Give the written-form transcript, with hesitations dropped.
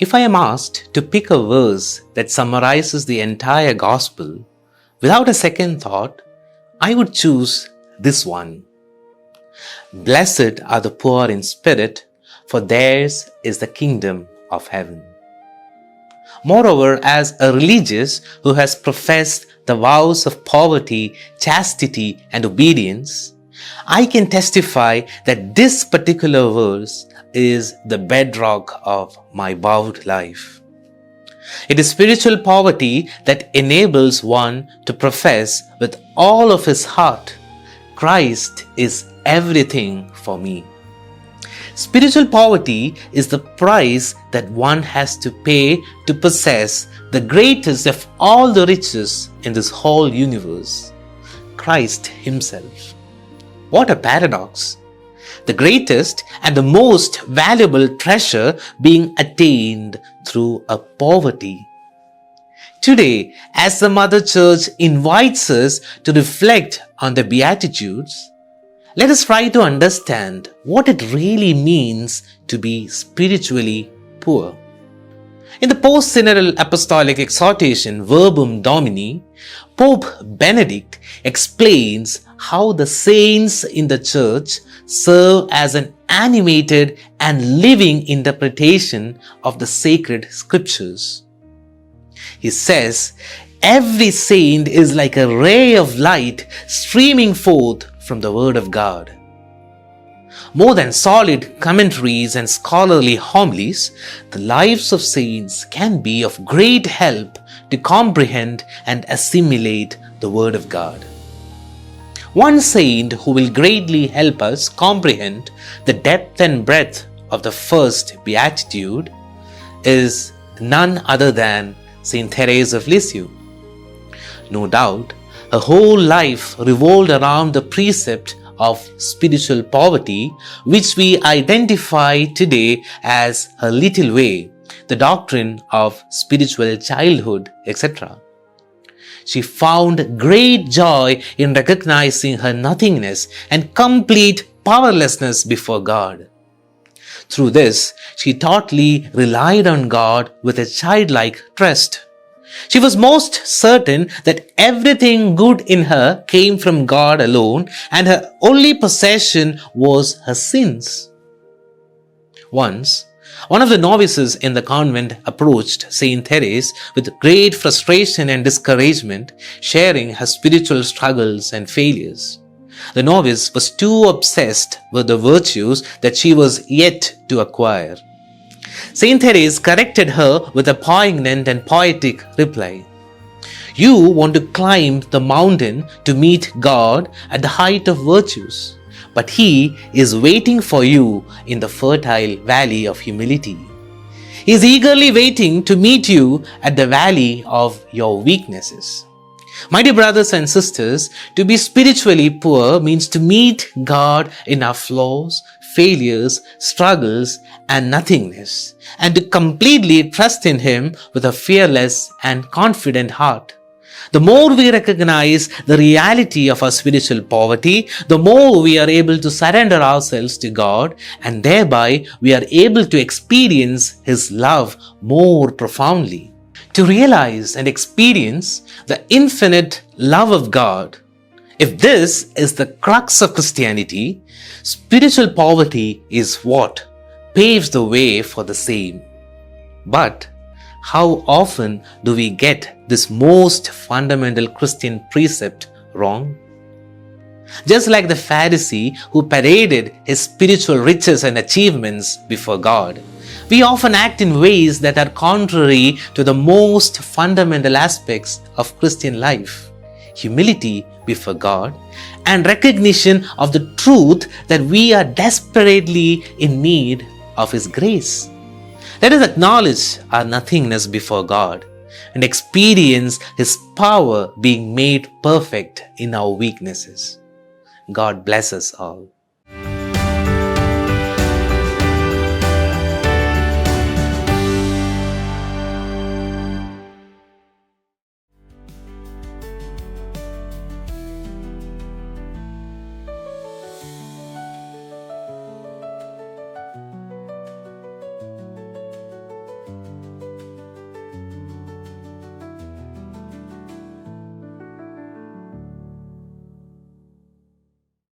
If I am asked to pick a verse that summarizes the entire gospel, without a second thought, I would choose this one. Blessed are the poor in spirit, for theirs is the kingdom of heaven. Moreover, as a religious who has professed the vows of poverty, chastity, and obedience, I can testify that this particular verse is the bedrock of my vowed life. It is spiritual poverty that enables one to profess with all of his heart, Christ is everything for me. Spiritual poverty is the price that one has to pay to possess the greatest of all the riches in this whole universe, Christ Himself. What a paradox! The greatest and the most valuable treasure being attained through a poverty. Today, as the Mother Church invites us to reflect on the Beatitudes, let us try to understand what it really means to be spiritually poor. In the post-synodal apostolic exhortation Verbum Domini, Pope Benedict explains how the saints in the Church serve as an animated and living interpretation of the sacred scriptures. He says, every saint is like a ray of light streaming forth from the Word of God. More than solid commentaries and scholarly homilies, the lives of saints can be of great help to comprehend and assimilate the Word of God. One saint who will greatly help us comprehend the depth and breadth of the first Beatitude is none other than Saint Therese of Lisieux. No doubt, her whole life revolved around the precept of spiritual poverty, which we identify today as her little way, the doctrine of spiritual childhood, etc. She found great joy in recognizing her nothingness and complete powerlessness before God. Through this, she tautly relied on God with a childlike trust. She was most certain that everything good in her came from God alone, and her only possession was her sins. Once, one of the novices in the convent approached Saint Therese with great frustration and discouragement, sharing her spiritual struggles and failures. The novice was too obsessed with the virtues that she was yet to acquire. Saint Therese corrected her with a poignant and poetic reply. You want to climb the mountain to meet God at the height of virtues, but He is waiting for you in the fertile valley of humility. He is eagerly waiting to meet you at the valley of your weaknesses. My dear brothers and sisters, to be spiritually poor means to meet God in our flaws, failures, struggles, and nothingness, and to completely trust in Him with a fearless and confident heart. The more we recognize the reality of our spiritual poverty, the more we are able to surrender ourselves to God, and thereby we are able to experience His love more profoundly. To realize and experience the infinite love of God, if this is the crux of Christianity, spiritual poverty is what paves the way for the same. But how often do we get this most fundamental Christian precept wrong? Just like the Pharisee who paraded his spiritual riches and achievements before God, we often act in ways that are contrary to the most fundamental aspects of Christian life: humility before God and recognition of the truth that we are desperately in need of His grace. Let us acknowledge our nothingness before God and experience His power being made perfect in our weaknesses. God bless us all.